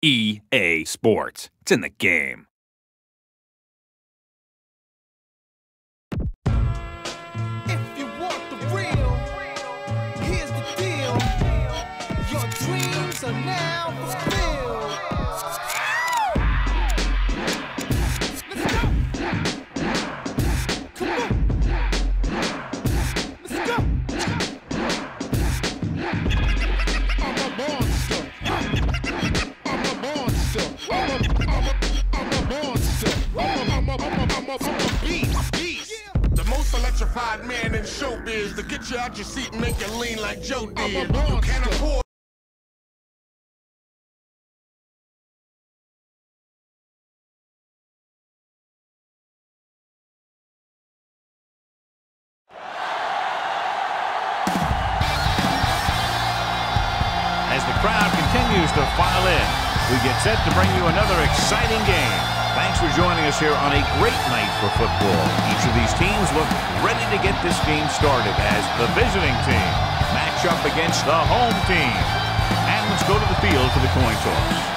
EA Sports. It's in the game. If you want the real, here's the deal. Your dreams are now fulfilled. Let's go. Come on. Let's go. I'm a monster. I'm a monster. I'm a monster. I'm a beast. The most electrified man in showbiz to get you out your seat and make you lean like Joe did. You can't afford. As the crowd continues to file in, we get set to bring you another exciting game. Thanks for joining us here on a great night for football. Each of these teams look ready to get this game started as the visiting team match up against the home team. And let's go to the field for the coin toss.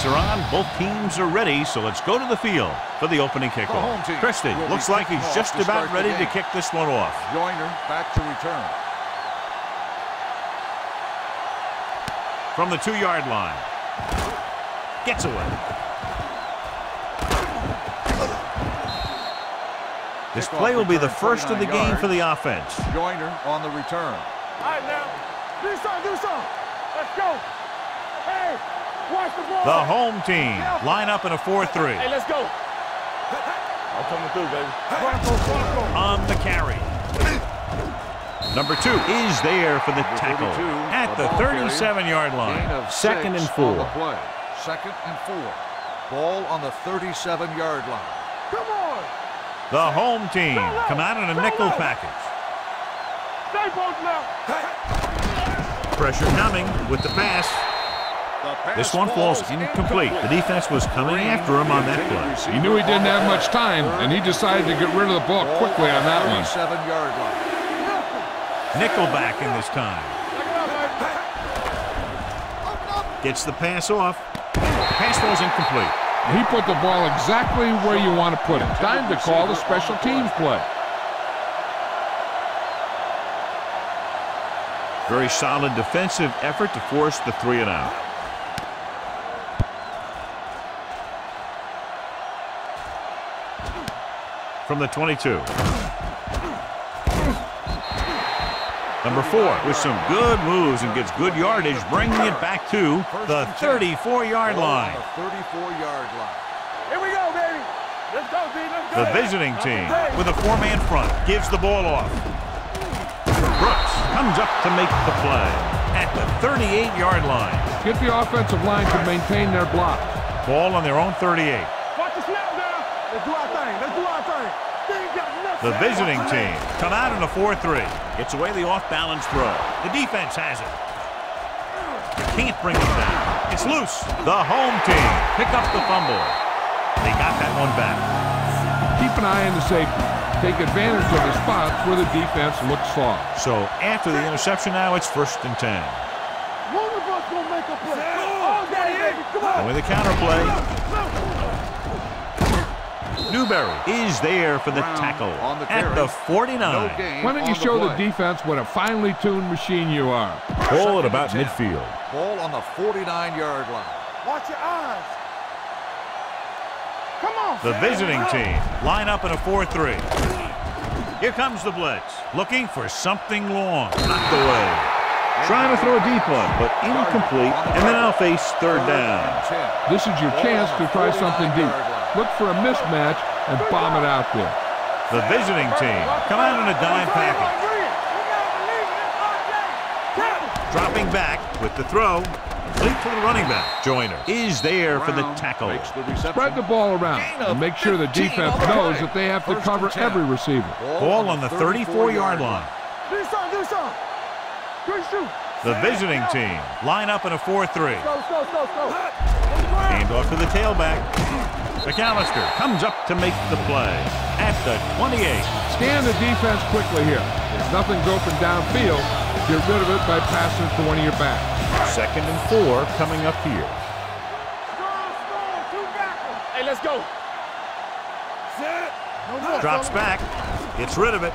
Are on. Both teams are ready, so let's go to the field for the opening kickoff. Christie looks like he's just about ready to kick this one off. Joyner back to return. From the 2-yard line. Gets away. This play will be the first of the game for the offense. Joyner on the return. All right, now. Do something. Let's go. Hey. Watch the ball. The home team line up in a 4-3. Hey, let's go. I'm coming through, baby. On the carry. Number 2 is there for the tackle at the 37-yard line. Second and 4. Second and 4. Ball on the 37-yard line. Come on. The home team come out in a nickel package. Stay both now. Pressure coming with the pass. This one falls incomplete. The defense was coming after him on that play. He knew he didn't have much time, and he decided to get rid of the ball quickly on that one. 37-yard line. Nickelback in this time. Gets the pass off. Pass falls incomplete. He put the ball exactly where you want to put it. Time to call the special teams play. Very solid defensive effort to force the 3-and-out. From the 22. Number 4 with some good moves and gets good yardage, bringing it back to the 34-yard line. 34-yard line. Here we go, baby. Let's go, D. Let's go. The visiting team with a 4-man front gives the ball off. Brooks comes up to make the play at the 38-yard line. Get the offensive line to maintain their blocks. Ball on their own 38. Watch the snap now. Let's do our thing. The visiting team come out in a 4-3. Gets away the off-balance throw. The defense has it. Can't bring it down. It's loose. The home team pick up the fumble. They got that one back. Keep an eye on the safety. Take advantage of the spots where the defense looks soft. So after the interception now, it's 1st and 10. One of us gonna make a play. Oh, baby, come on. With a counter play. Newberry is there for the tackle at the 49. Why don't you show the defense what a finely tuned machine you are? Ball at about midfield. Ball on the 49-yard line. Watch your eyes. Come on. The visiting team line up in a 4-3. Here comes the blitz. Looking for something long. Knocked away. Trying to throw a deep one, but incomplete. And then I'll face 3rd down. This is your chance to try something deep. Look for a mismatch and bomb it out there. The visiting team come out in a dime package. Dropping back with the throw. Complete to the running back. Joyner is there for the tackle. Spread the ball around and make sure the defense knows that they have to cover every receiver. Ball on the 34-yard line. Do something. Good shoot. The visiting team line up in a 4-3. Go. Hand off to the tailback. McAllister comes up to make the play at the 28. Scan the defense quickly here. If nothing's open downfield, get rid of it by passing it to one of your backs. 2nd and 4 coming up here. Hey, let's go. Drops back, gets rid of it,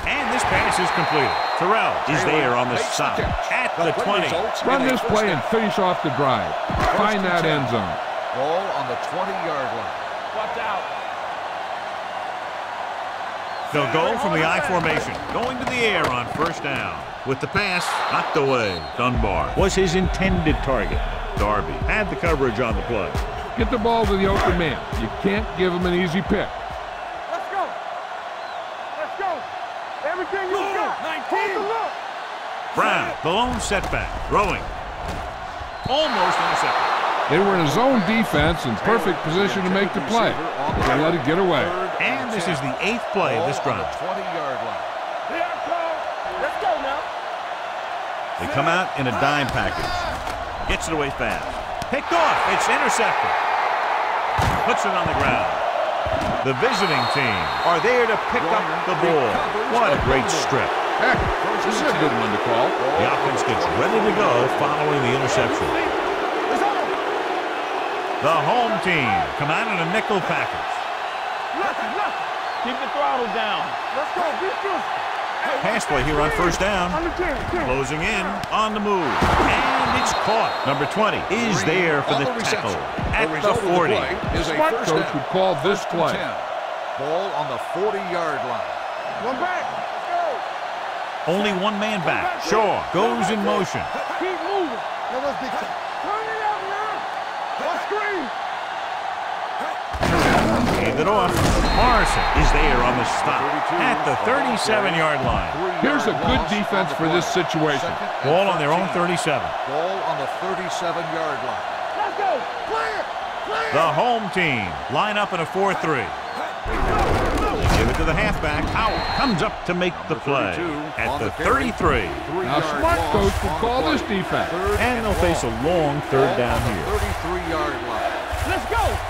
and this pass is completed. Terrell is there on the stop at the 20. Run this play and finish off the drive. Find that end zone. Ball on the 20-yard line. Watch out. They'll go from the I formation, going to the air on 1st down. With the pass knocked away, Dunbar was his intended target. Darby had the coverage on the play. Get the ball to the open man. You can't give him an easy pick. Let's go. Let's go. Everything you got. 19. Look. Brown, the lone setback, throwing. Almost intercepted. They were in a zone defense in perfect position to make the play. But they let it get away. And this is the 8th play of this drive. 20-yard line. Here I come. Let's go now. They come out in a dime package. Gets it away fast. Picked off. It's intercepted. Puts it on the ground. The visiting team are there to pick up the ball. What a great strip. Heck, this is a good one to call. The offense gets ready to go following the interception. The home team come out in a nickel package. Keep the throttle down. Let's go. Be good. Pass play here on 1st down. Closing in on the move. And it's caught. Number 20 is there for the tackle at the 40. The Smart coach would call this play. Ball on the 40-yard line. One back. Let's go. Only one man back. Shaw goes in motion. Keep moving. Now let's be turn it up now. Let's screen. Hand it off. Morrison is there on the stop at the 37-yard line. Here's a good defense for this situation. Ball on their own 37. Ball on the 37-yard line. Let's go. Clear. Clear. The home team line up in a 4-3. Give it to the halfback. Howell comes up to make the play at the 33. Now, smart coach will call this defense. And they'll face a long 3rd down here. 33-yard line. Let's go.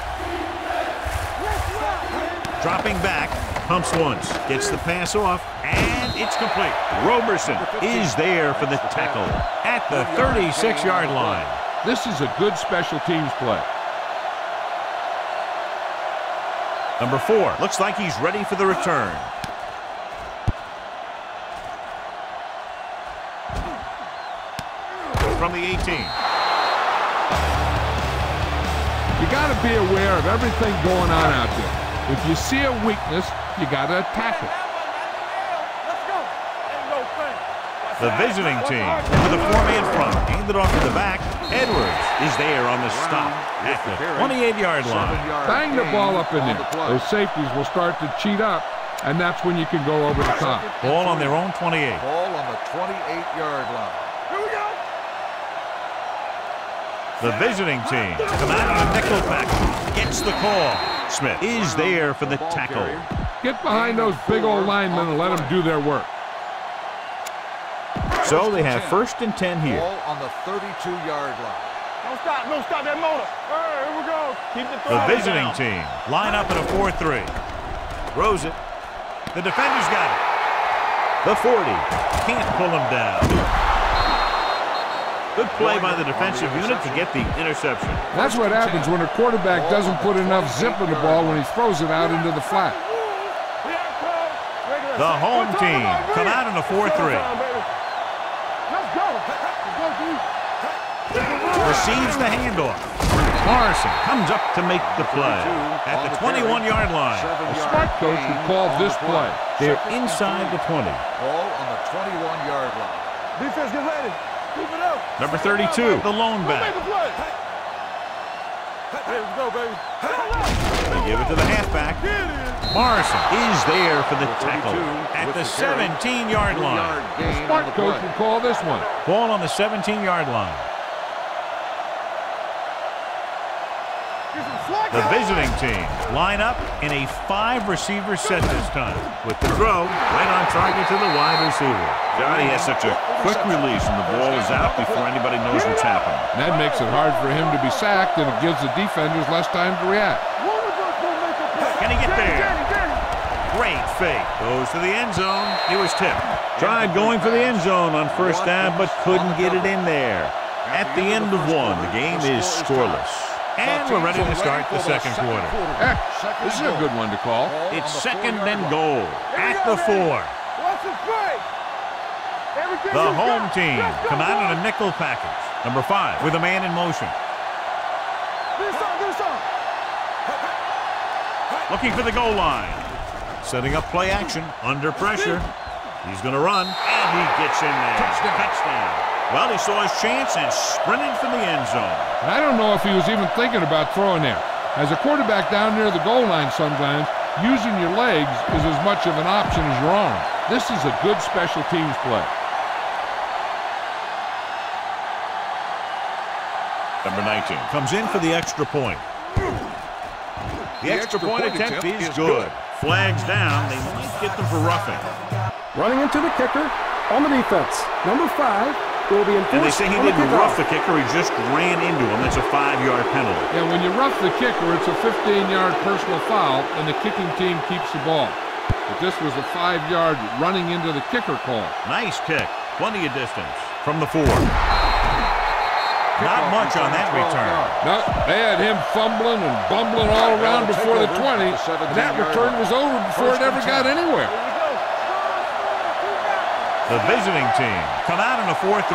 Dropping back, pumps once, gets the pass off, and it's complete. Roberson is there for the tackle at the 36-yard line. This is a good special teams play. Number 4 looks like he's ready for the return. From the 18. You got to be aware of everything going on out there. If you see a weakness, you got to attack it. Let's go. Ain't no thing. The visiting team with a 4-man front. Handed off to the back. Edwards is there on the stop at the 28-yard line. Bang the ball up in there. Those safeties will start to cheat up, and that's when you can go over the top. Ball on their own 28. Ball on the 28-yard line. Here we go. The visiting team come out in a nickel pack. Gets the call. Smith is there for the tackle. Get behind those big old linemen and let them do their work. So they have 1st and 10 here. Ball on the 32-yard line. Don't stop that motor. All right, here we go. Keep the The throttle visiting down. team line up in a 4-3. Throws it. The defender's got it. The 40 can't pull him down. Good play by the defensive unit to get the interception. That's what happens when a quarterback doesn't put enough zip in the ball when he throws it out into the flat. The home team come out in a 4-3. Let's go. Receives the handoff. Morrison comes up to make the play at the 21-yard line. A smart coach would call this play. They're inside the 20. Ball on the 21-yard line. Defense, get ready. Keep it up. Number 32, the lone Make back. a play. Here we go, baby. They give it to the halfback. Morrison is there for the tackle at the 17-yard line. Smart coach would call this one. Ball on the 17-yard line. Get some slack The visiting team line up in a 5-receiver set this time. With the throw, right on target to the wide receiver. Johnny has such a quick release and the ball is out before anybody knows what's happening. And that makes it hard for him to be sacked, and it gives the defenders less time to react. Can he get there? Great fake. Goes to the end zone. He was tipped. Tried going for the end zone on first down, but couldn't get it in there. At the end of one, the game is scoreless. And we're ready to start the second quarter. This is a good one to call. It's second and goal at the 4. The home team come out in a nickel package. Number 5 with a man in motion. Looking for the goal line. Setting up play action under pressure. He's going to run, and he gets in there. Touchdown. Well, he saw his chance and sprinted for the end zone. And I don't know if he was even thinking about throwing there. As a quarterback down near the goal line sometimes, using your legs is as much of an option as your arm. This is a good special teams play. Number 19 comes in for the extra point. The extra point attempt is good. Flags down. They might get them for roughing. Running into the kicker on the defense. Number 5 will be enforced. And they say he didn't rough the kicker. He just ran into him. That's a 5-yard penalty. Yeah, when you rough the kicker, it's a 15-yard personal foul, and the kicking team keeps the ball. But this was a 5-yard running into the kicker call. Nice kick. Plenty of distance from the 4. Not much on that return. No, they had him fumbling and bumbling all around before the 20. And that return was over before it ever got anywhere. The visiting team come out in a 4-3.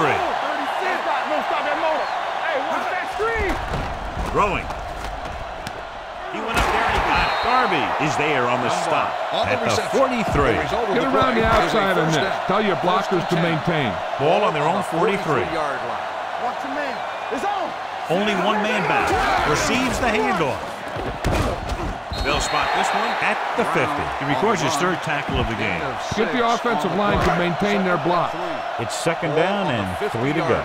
Throwing. He went up there and he got it. Darby is there on the stop at the 43. Get around the outside on this. Tell your blockers to maintain. Ball on their own 43. Watch your man. It's on. Only one man back. Receives the handoff. They'll spot this one at the 50. He records his 3rd tackle of the game. Get the offensive line to maintain their block. It's second down and 3 to go.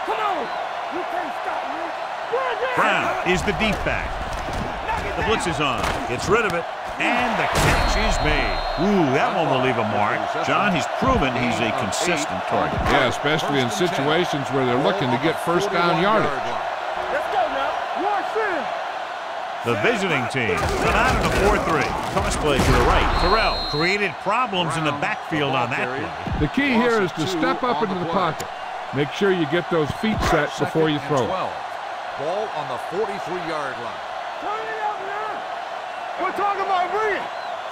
Come on. You can't stop me. Brown is the deep back. The blitz is on. Gets rid of it. And the catch is made. Ooh, that one will leave a mark. John, he's proven he's a consistent target. Yeah, especially in situations where they're looking to get first down yardage. Let's go now. Watch this. The visiting team come out in a 4-3. Toss play to the right. Terrell created problems in the backfield on that play. The key here is to step up into the pocket. Make sure you get those feet set before you throw. Ball on the 43-yard line. Turn it up now. We're talking about bringing.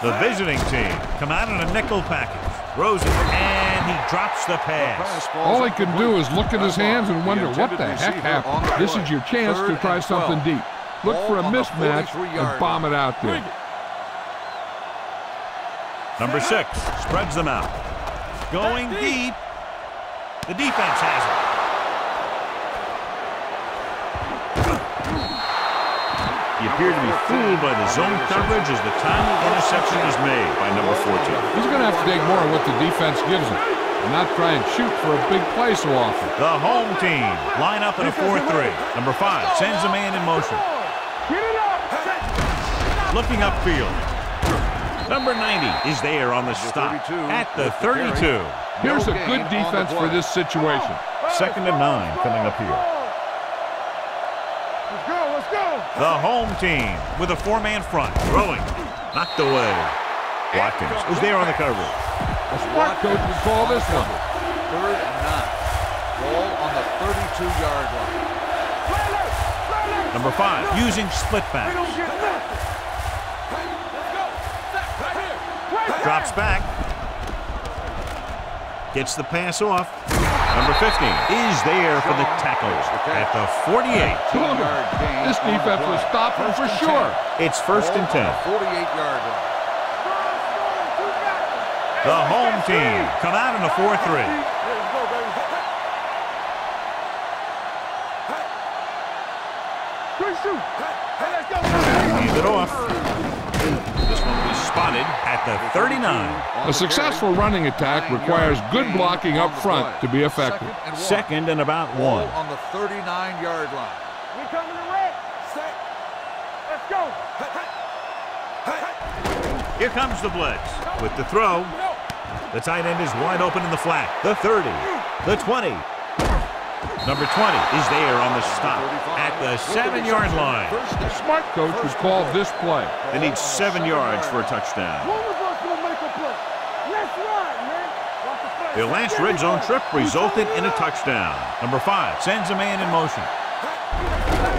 The visiting team come out in a nickel package. Throws it, and he drops the pass. All he can do is look at his hands and wonder what the heck happened. This is your chance to try something deep. Look for a mismatch and bomb it out there. Number 6 spreads them out. Going deep. The defense has it. You appear to be fooled by the zone coverage as the timely interception is made by number 14. He's going to have to take more of what the defense gives him and not try and shoot for a big play so often. The home team line up in a 4-3. Number 5 sends a man in motion. Looking upfield. Number 90 is there on the stop at the 32. Here's a good defense for this situation. Second and 9 coming up here. Let's go. The home team with a 4-man front. Throwing. Knocked away. Watkins is there on the coverage. A smart coach would call this one. 3rd and 9. Ball on the 32-yard line. Number 5 using split backs. Drops back. Gets the pass off. Number 15 is there for the tackle at the 48. This defense will stop him for sure. It's 1st and 10. 48-yard line. The home team come out in a 4-3. Hand it off. This one will be spotted at the 39. A successful running attack requires good blocking up front to be effective. Second and about 1. On the 39-yard line. We coming to wreck. Set. Let's Here comes the blitz. With the throw, the tight end is wide open in the flat. The 30, the 20. Number 20 is there on the stop at the 7-yard line. The smart coach would call this play. They need 7 yards for a touchdown. Their last red zone trip resulted in a touchdown. Number 5 sends a man in motion.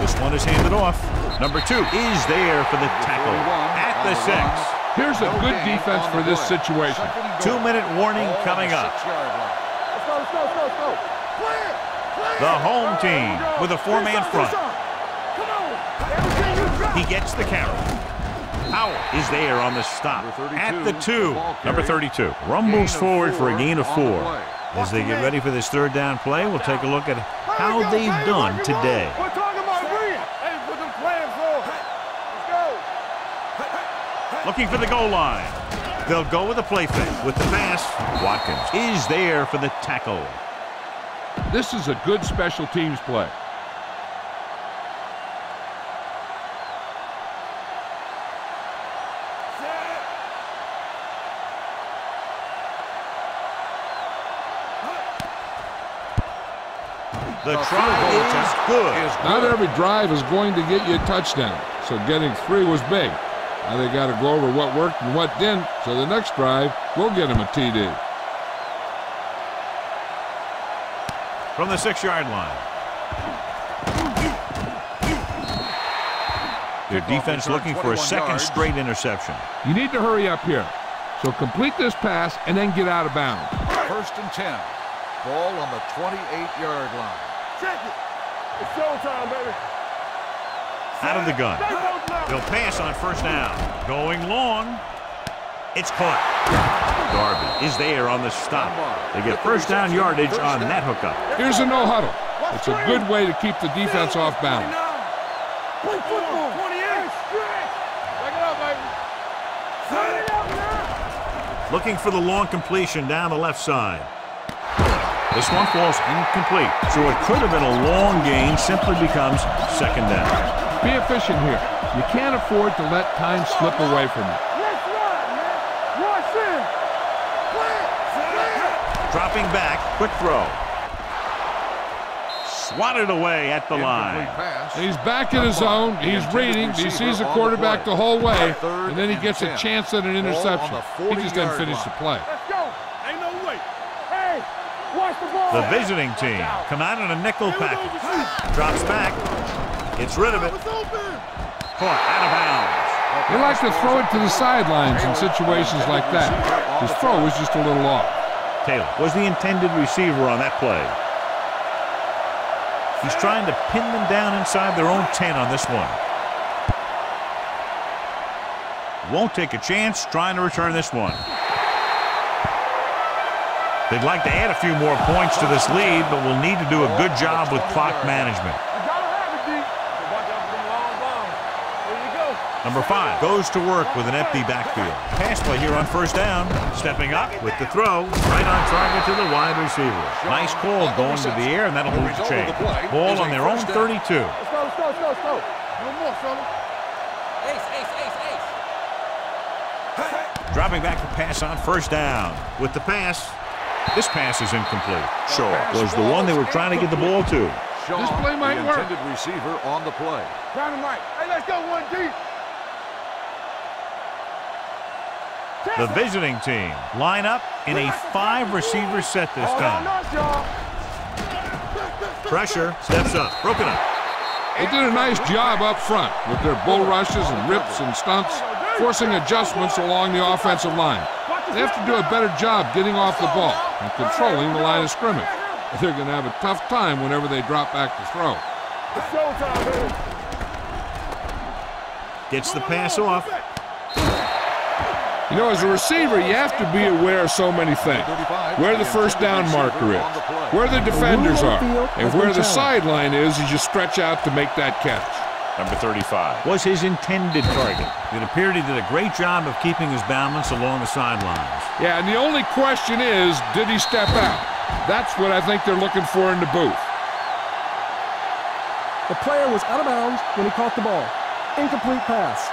This one is handed off. Number 2 is there for the tackle at the 6. Here's a good defense for this situation. 2-minute warning coming up. Let's go. The home team with a 4-man front. He gets the carry. Powell is there on the stop at the 2. Number 32 rumbles forward for a gain of 4. As they get ready for this third down play, we'll take a look at how they've done today. We're talking about reading. Hey, put them plans on. Let's go. Looking for the goal line. They'll go with a play fake with the pass. Watkins is there for the tackle. This is a good special teams play. The try is good. Not every drive is going to get you a touchdown, so getting 3 was big. Now they got to go over what worked and what didn't, so the next drive will get them a TD. From the 6-yard line. Their defense looking for a second straight interception. You need to hurry up here. So complete this pass and then get out of bounds. 1st and 10. Ball on the 28-yard line. Check it. It's showtime, baby. Out of the gun. They'll pass on 1st down. Going long. It's caught. Darby is there on the stop. They get 1st down yardage on that hookup. Here's a no huddle. It's a good way to keep the defense off balance. Play football. 28. Back it up, baby. Set it up now. Looking for the long completion down the left side. This one falls incomplete, so it could have been a long gain, simply becomes 2nd down. Be efficient here. You can't afford to let time slip away from you. Let's run, man. Rush in. Dropping back, quick throw. Swatted away at the line. He's back in his zone. He's reading. He sees the quarterback the whole way, and then he gets a chance at an interception. He just doesn't finish the play. Let's go. Ain't no way. Hey, watch the ball. The visiting team come out in a nickel package. Drops back. Gets rid of it. Caught out of bounds. They like to throw it to the sidelines in situations like that. His throw was just a little off. Taylor was the intended receiver on that play. He's trying to pin them down inside their own 10 on this one. Won't take a chance trying to return this one. They'd like to add a few more points to this lead, but will need to do a good job with clock management. Number 5 goes to work with an empty backfield. Pass play here on 1st down. Stepping up with the throw. Right on target to the wide receiver. Nice call going to the air, and that'll move the chain. Ball on their own 32. Let's go. One more, fella. Ace. Dropping back to pass on 1st down. With the pass, this pass is incomplete. Shaw was the one they were trying to get the ball to. This play might work. Intended receiver on the play. Dynamite. Hey, let's go 1 deep. The visiting team line up in a 5-receiver set this time. Pressure steps up. Broken up. They did a nice job up front with their bull rushes and rips and stunts, forcing adjustments along the offensive line. They have to do a better job getting off the ball and controlling the line of scrimmage. They're going to have a tough time whenever they drop back to throw. It's showtime, baby. Gets the pass off. You know, as a receiver, you have to be aware of so many things. Where the 1st down marker is, where the defenders are, and where the sideline is as you stretch out to make that catch. Number 35 was his intended target. It appeared he did a great job of keeping his balance along the sidelines. Yeah, and the only question is, did he step out? That's what I think they're looking for in the booth. The player was out of bounds when he caught the ball. Incomplete pass.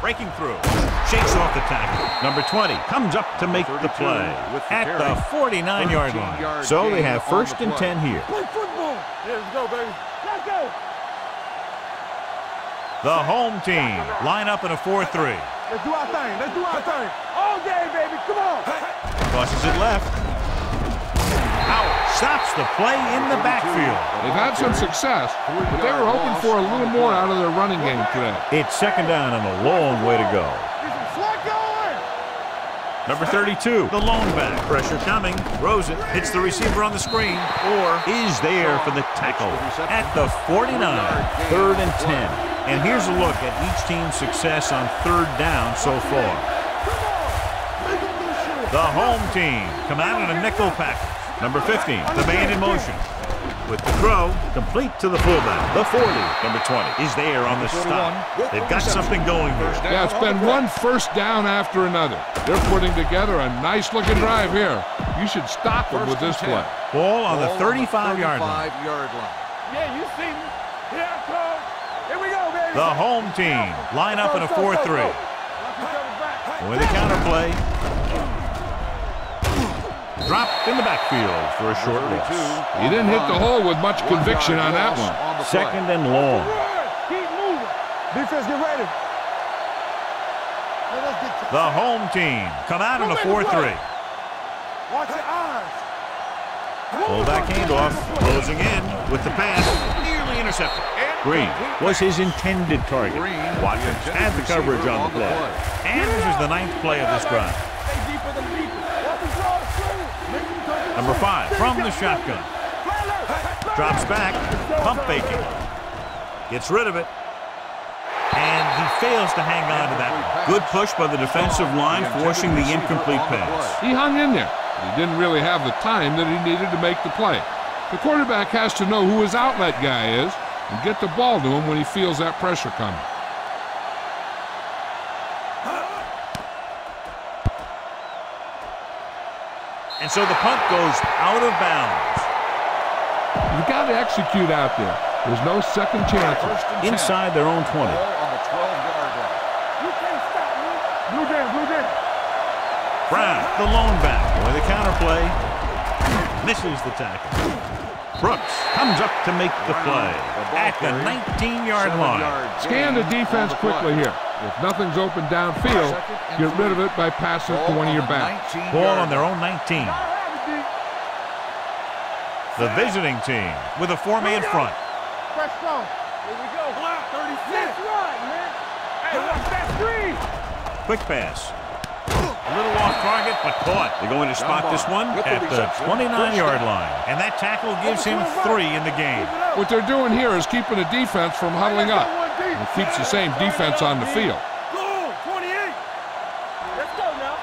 Breaking through. Shakes off the tackle. Number 20 comes up to make the play at the 49-yard line. So they have first and 10 here. Play football. Yeah, let's go, baby. Let's go. The home team line up in a 4-3. Let's do our thing. Let's do our thing. All day, baby. Come on. Tosses it left. Out. Stops the play in the backfield. They've had some success, but they were hoping for a little more out of their running game today. It's second down and a long way to go. Number 32, the lone back. Pressure coming. Throws it. Hits the receiver on the screen. Or is there for the tackle at the 49. Third and 10. And here's a look at each team's success on third down so far. The home team come out in a nickel package. Number 15, the man in motion. With the throw, complete to the fullback. The 40, number 20, is there on the stop. They've got something going here. Yeah, it's been one first down after another. They're putting together a nice-looking drive here. You should stop them with this play. Ball on the 35-yard line. Yeah, you see me. Here I come. Here we go, baby. The home team line up in a 4-3. With a counterplay. Dropped in the backfield for a short loss. He didn't hit the hole with much conviction on that one. Second and long. Keep moving. Defense, get ready. The home team come out in a 4-3. Watch your eyes. Fullback handoff. Closing in with the pass. Nearly intercepted. Green was his intended target. Watkins had the coverage on the play. And this is the 9th play of this drive. Stay deeper than deeper. Number 5 from the shotgun. Drops back. Pump faking. Gets rid of it. And he fails to hang on to that one. Good push by the defensive line, forcing the incomplete pass. He hung in there. He didn't really have the time that he needed to make the play. The quarterback has to know who his outlet guy is and get the ball to him when he feels that pressure coming. And so the punt goes out of bounds. You got to execute out there. There's no second chances. Inside their own 20. On the 12-yard line. You can't stop me. Blue down, blue down. Brown, the lone back, with a counterplay. Misses the tackle. Brooks comes up to make the play at the 19-yard line. Scan the defense quickly here. If nothing's open downfield, get rid of it by passing it to one of your backs. Ball on their own 19. The visiting team with a 4-man front. Press strong. Here we go. Block 36. That's right, man. Hey, watch that screen. Quick pass. A little off target, but caught. They're going to spot this one at the 29-yard line. And that tackle gives him 3 in the game. What they're doing here is keeping the defense from huddling up. It keeps the same defense on the field. Go, 28. Let's go now.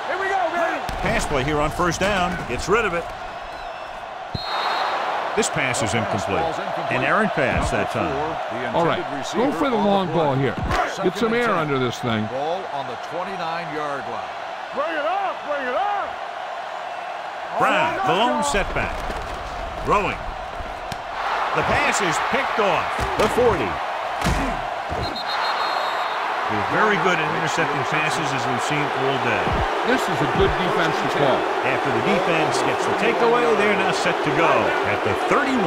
Here we go, baby. Pass play here on first down. Gets rid of it. This pass is incomplete. An errant pass that time. All right, go for the long ball here. Get some air under this thing. Ball on the 29-yard line. Bring it up, bring it up. Brown, the lone setback. Throwing. The pass is picked off. The 40. They're very good at intercepting passes, as we've seen all day. This is a good defensive call. After the defense gets the takeaway, they're now set to go at the 31.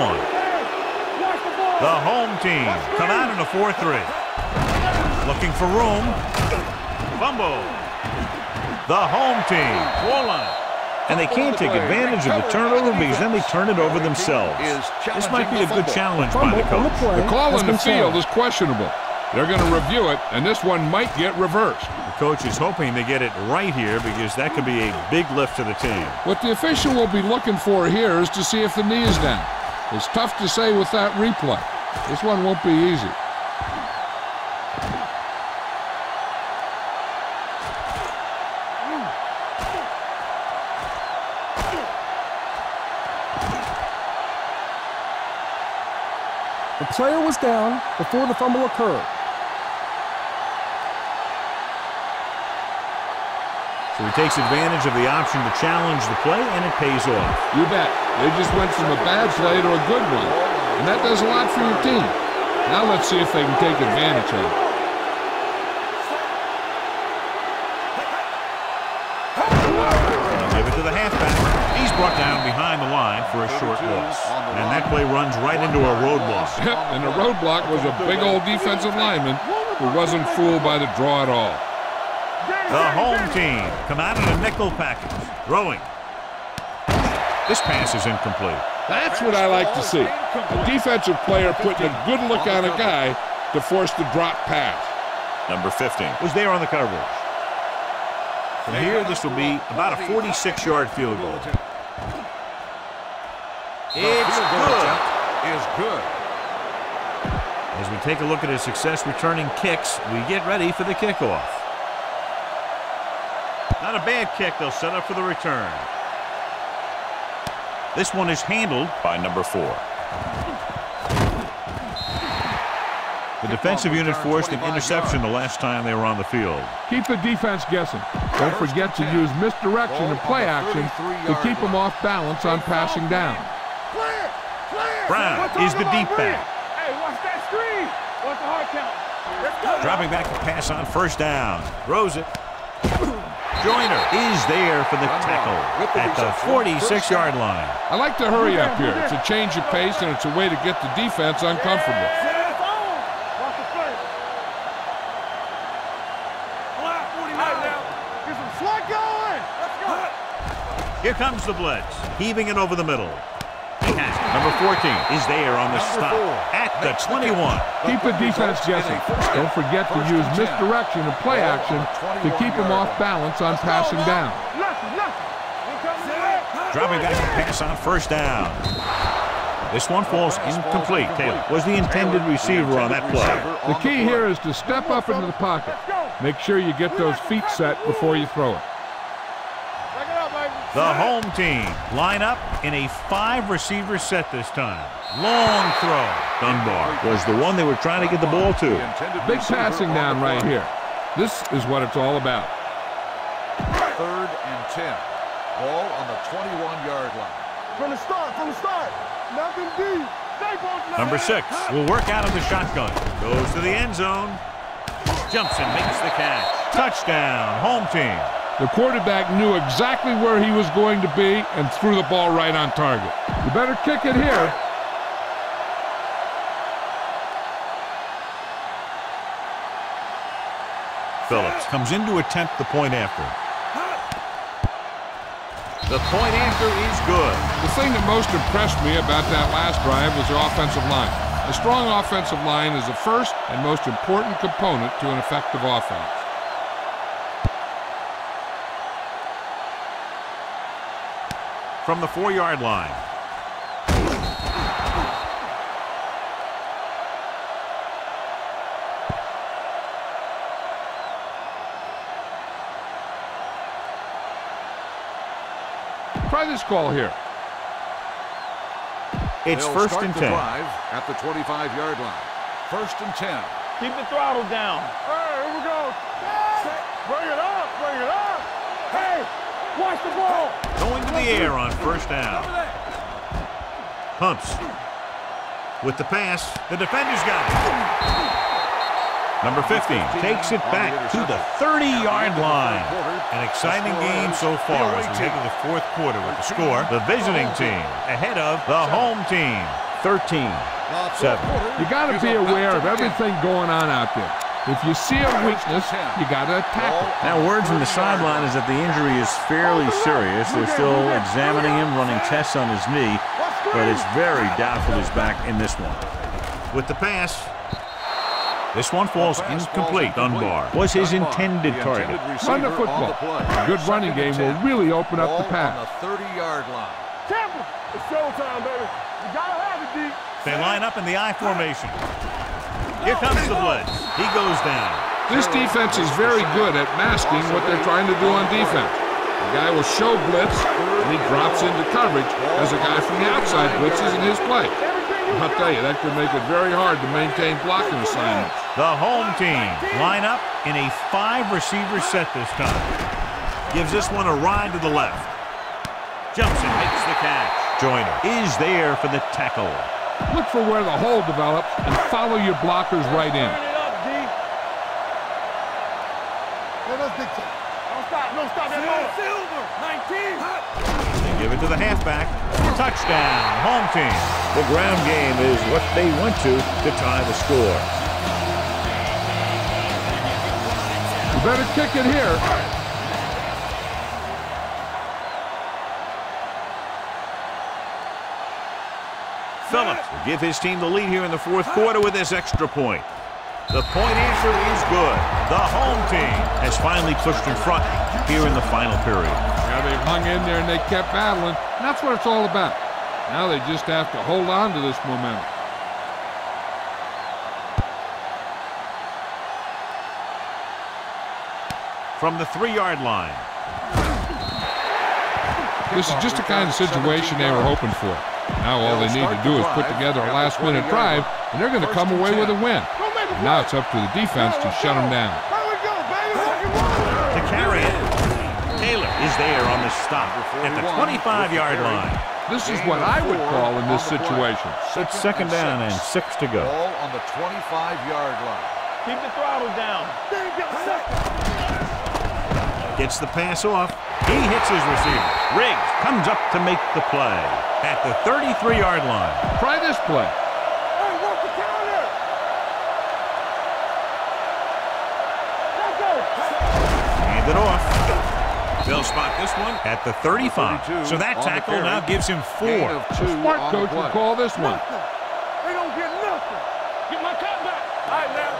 The home team come out in a 4-3. Looking for room. Fumble. The home team. Wall line. And they can't take advantage of the turnover because then they turn it over themselves. This might be a good challenge by the coach. The call in the field is questionable. They're going to review it, and this one might get reversed. The coach is hoping to get it right here because that could be a big lift to the team. What the official will be looking for here is to see if the knee is down. It's tough to say with that replay. This one won't be easy. The player was down before the fumble occurred. So he takes advantage of the option to challenge the play, and it pays off. You bet. They just went from a bad play to a good one, and that does a lot for your team. Now let's see if they can take advantage of it. Give it to the halfback. He's brought down behind the line for a short loss. And that play runs right into a roadblock. Yep, and the roadblock was a big old defensive lineman who wasn't fooled by the draw at all. The home team come out in a nickel package. Throwing. This pass is incomplete. That's what I like to see. A defensive player putting a good look on a guy to force the drop pass. Number 15 was there on the coverage. From here, this will be about a 46-yard field goal. It's good. Is good. As we take a look at his success returning kicks, we get ready for the kickoff. Not a bad kick. They'll set up for the return. This one is handled by number 4. The defensive unit forced an interception the last time they were on the field. Keep the defense guessing. Don't forget to use misdirection and play action to keep them off balance on passing down. Brown is the deep back. Hey, watch that screen. Watch the hard count. Dropping back to pass on first down. Throws it. Joyner is there for the tackle at the 46-yard line. I like to hurry up here. It's a change of pace, and it's a way to get the defense uncomfortable. Here comes the blitz. Heaving it over the middle. Number 14 is there on the stop at the 21. Keep the defense guessing. Don't forget to use misdirection and play action to keep them off balance on passing down. Dropping back to pass on first down. This one falls incomplete. Taylor was the intended receiver on that play. The key here is to step up into the pocket. Make sure you get those feet set before you throw it. The home team line up in a 5-receiver set this time. Long throw. Dunbar was the one they were trying to get the ball to. Big passing down right here. This is what it's all about. 3rd and 10. Ball on the 21-yard line. From the start. Nothing deep. Number 6 will work out of the shotgun. Goes to the end zone. Jumps and makes the catch. Touchdown, home team. The quarterback knew exactly where he was going to be and threw the ball right on target. You better kick it here. Phillips comes in to attempt the point after. The point after is good. The thing that most impressed me about that last drive was the offensive line. A strong offensive line is the first and most important component to an effective offense. From the 4-yard line. Try this call here. It's They'll 1st start and the 10. drive at the 25-yard line. 1st and 10. Keep the throttle down. All right, here we go. Bring it up. Hey, watch the ball. Going to the air on first down. Pumps. With the pass, the defender's got it. Number 15 takes it back to the 30-yard line. An exciting game so far as we head to the 4th quarter with the score. The visiting team ahead of the home team. 13-7. You got to be aware of everything going on out there. If you see a weakness, you got to attack it. Now, word from the sideline is that the injury is fairly serious. They're still examining him, running tests on his knee, but it's very doubtful he's back in this one. With the pass, this one falls incomplete. Dunbar was his intended target. Run the football. A good running game will really open up the pass. On the 30-yard line. Tampa, it's showtime, baby. You gotta have it deep. They line up in the I formation. Here comes the blitz. He goes down. This defense is very good at masking what they're trying to do on defense. The guy will show blitz, and he drops into coverage as a guy from the outside blitzes in his play. I'll tell you, that could make it very hard to maintain blocking assignments. The home team line up in a 5-receiver set this time. Gives this one a ride to the left. Jumps and makes the catch. Joyner is there for the tackle. Look for where the hole develops and follow your blockers right in. Turn it up, D. Don't stop that ball. Silver. 19. They give it to the halfback. Touchdown, home team. The ground game is what they went to tie the score. You better kick it here. Phillips will give his team the lead here in the fourth quarter with this extra point. The point answer is good. The home team has finally pushed in front here in the final period. Yeah, they hung in there and they kept battling. And that's what it's all about. Now they just have to hold on to this momentum. From the 3-yard line. This is just the kind of situation they were hoping for. Now all they need to do is put together a last-minute drive, and they're going to come away with a win. And now it's up to the defense to shut them down. To carry it, Taylor is there on the stop at the 25-yard line. This is what I would call in this situation. It's second down and 6 to go. Ball on the 25-yard line. Keep the throttle down. Gets the pass off. He hits his receiver. Riggs comes up to make the play at the 33-yard line. Try this play. Hey, work the counter. Let's go. Hand it off. They'll spot this one at the 35. So that tackle now gives him 4. Smart coach will call this one. They don't get nothing. Get my cut back. All right, now.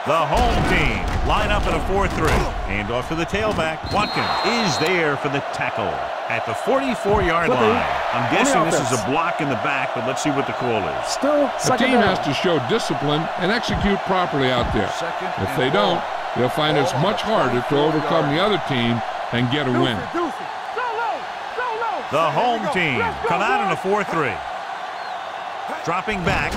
The home team line up at a 4-3. Hand off to the tailback. Watkins is there for the tackle at the 44-yard line. I'm guessing this is a block in the back, but let's see what the call is. Still The second team down. has to show discipline and execute properly out there. If they don't, they'll find it's much harder to overcome the other team and get a win. Deuce it. So low. So low. The home team come out in a 4-3. Dropping back.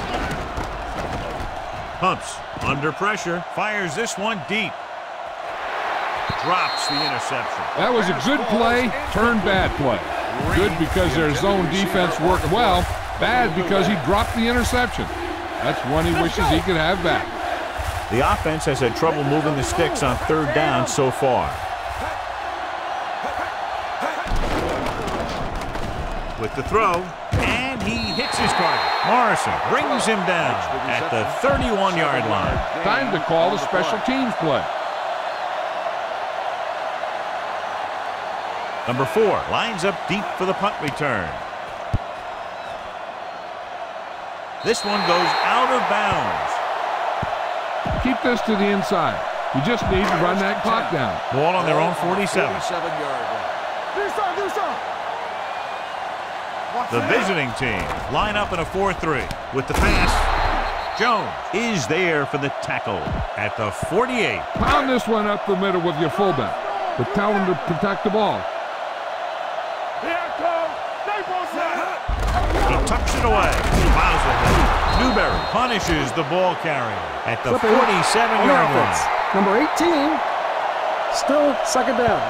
Pumps under pressure. Fires this one deep. Drops the interception. That was a good play, turned bad play. Good because their zone defense worked well. Bad because he dropped the interception. That's one he wishes he could have back. The offense has had trouble moving the sticks on third down so far. With the throw, and he hits his target. Morrison brings him down at the 31-yard line. Time to call the special teams play. Number 4 lines up deep for the punt return. This one goes out of bounds. Keep this to the inside. You just need to run that clock down. Ball on their own 47. 47-yard line. Do some. The visiting team line up in a 4-3 with the pass. Jones is there for the tackle at the 48. Pound this one up the middle with your fullback, but tell him to protect the ball. Here it comes. Stay both sides. He tucks it away. Fouls it. Newberry punishes the ball carrier at the Flipping on the 47-yard offense. line. Number 18. Still second down.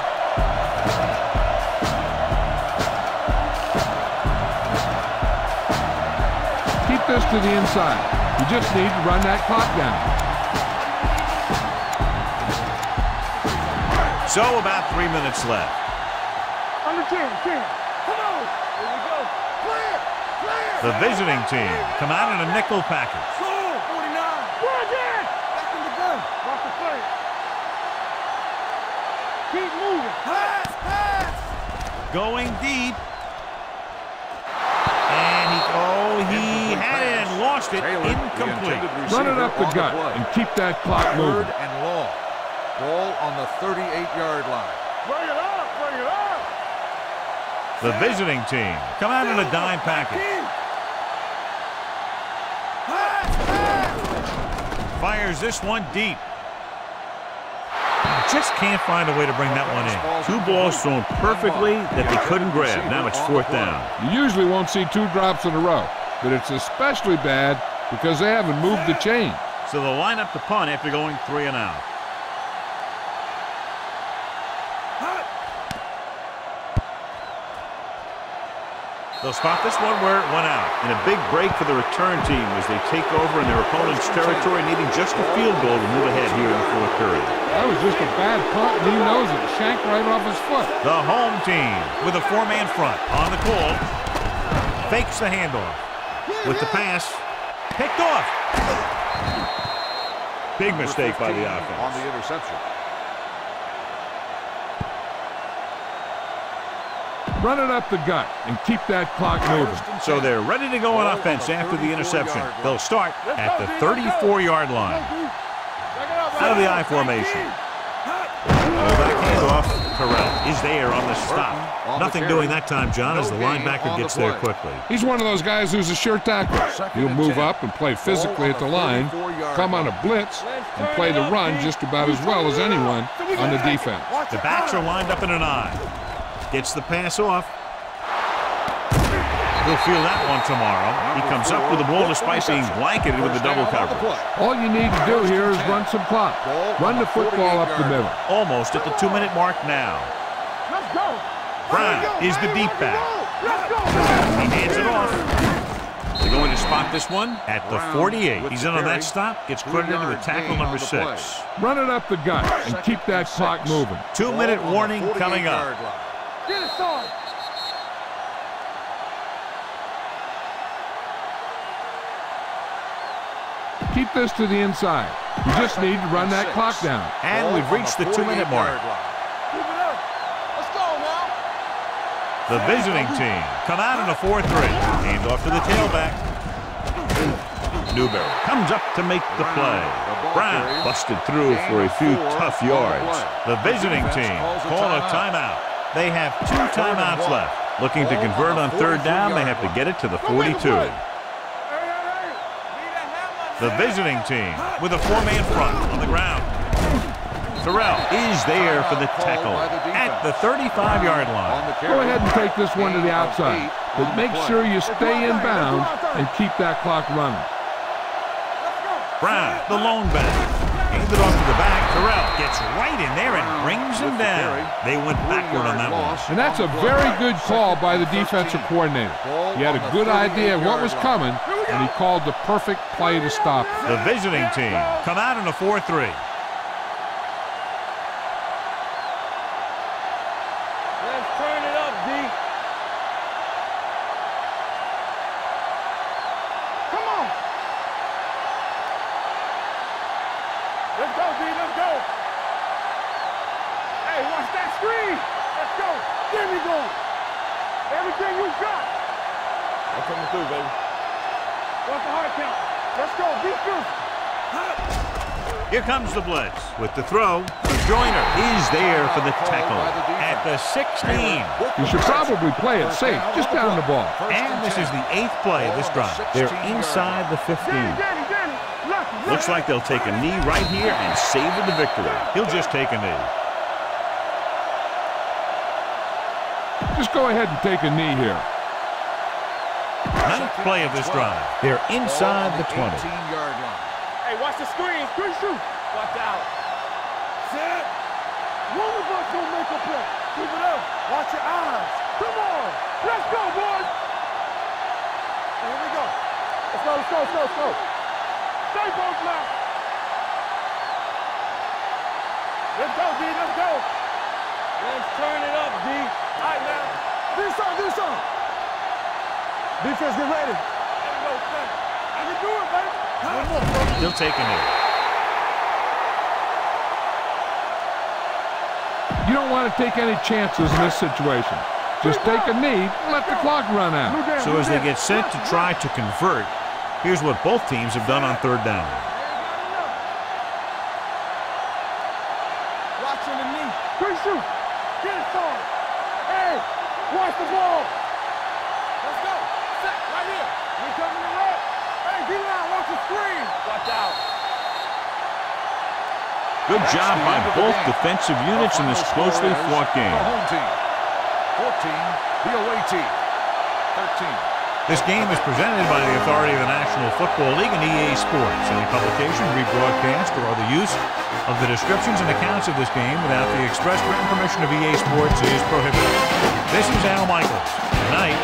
Keep this to the inside. You just need to run that clock down. So about 3 minutes left. Under 10. Come on. Here we go. Clear. The visiting team come out in a nickel package. 49. We're again. Back in the gun. Watch the play. Keep moving. Pass. Going deep. And he had it and lost it. Incomplete. Run it up the gut and keep that clock moving. Third and long. Ball on the 38-yard line. Bring it up. The visiting team come out in a dime package. Fires this one deep. Just can't find a way to bring that one in. 2 balls thrown perfectly that they couldn't grab. Now it's 4th down. You usually won't see 2 drops in a row, but it's especially bad because they haven't moved the chain. So they'll line up the punt after going 3 and out. They'll spot this one where it went out. And a big break for the return team as they take over in their opponent's territory, needing just a field goal to move ahead here in the fourth period. That was just a bad punt, and he knows it. Shanked right off his foot. The home team with a four-man front on the call. Fakes the handoff. With the pass, picked off. Big mistake by the offense. On the interception. Run it up the gut and keep that clock moving. So they're ready to go on offense after the interception. They'll start at the 34-yard line. Out of the I formation. Back handoff. Terrell is there on the stop. Nothing doing that time, John, as the linebacker gets there quickly. He's one of those guys who's a sure tackler. He'll move up and play physically at the line, come on a blitz, and play the run just about as well as anyone on the defense. The backs are lined up in an I. Gets the pass off. He'll feel that one tomorrow. He comes up with the ball despite being blanketed with the double coverage. All you need to do here is run some clock. Run the football up the middle. Almost at the 2-minute mark now. Brown is the deep back. He hands it off. They're going to spot this one at the 48. He's in on that stop. Gets credited with tackle number 6. Run it up the gut and keep that clock moving. 2-minute warning coming up. Get it started. Keep this to the inside. You just need to run that clock down. And we've reached the 2-minute mark. Keep it up. Let's go now. The visiting team come out in a 4-3. Hand off to the tailback. Newberry comes up to make the play. Brown busted through for a few tough yards. The visiting team call a timeout. They have 2 timeouts left. Looking to convert on 3rd down, they have to get it to the 42. The visiting team with a 4-man front on the ground. Terrell is there for the tackle at the 35-yard line. Go ahead and take this one to the outside, but make sure you stay in bounds and keep that clock running. Brown, the lone back. Handed off to the back. Terrell gets right in there and brings him down. They went backward on that one. And that's a very good call by the defensive coordinator. He had a good idea of what was coming, and he called the perfect play to stop it. The visiting team come out in a 4-3. Let's turn it up, D. Come on. Let's go, D. Let's go. Hey, watch that screen. Let's go. Get me going. Everything you got. I'm coming through, baby. What's the hard count? Let's go. Be through. Here comes the blitz. With the throw, Joyner is there for the tackle at the 16. You should probably play it safe, just down the ball. And this is the 8th play of this drive. They're inside the 15. Looks like they'll take a knee right here and savor the victory. He'll just take a knee. Just go ahead and take a knee here. 9th play of this drive. They're inside the 20. Hey, watch the screen. Screen shoot. Watch out. Set. One of us gonna make a play. Keep it up. Watch your eyes. Come on. Let's go, boys. Here we go. Let's go, let's go, let's go, let's go. Stay both now. Let's go, D. Let's go. Let's turn it up, D. All right, now. Do something, do something. Defense, get ready. There we go, son. I can do it, baby. One more, bro. He'll take a knee. You don't want to take any chances in this situation. Just take a knee and let the clock run out. So as they get set to try to convert, here's what both teams have done on 3rd down. Watching the knee. Quick shoot. Get it started. Hey, watch the ball. Let's go. Set right here. We coming to right. Hey, get it out. Watch the screen. Watch out. Good job by both defensive units in this closely fought game. Home team. 14, the away team. 13. This game is presented by the authority of the National Football League and EA Sports. Any publication, rebroadcast, or other use of the descriptions and accounts of this game without the express written permission of EA Sports is prohibited. This is Al Michaels. Good night.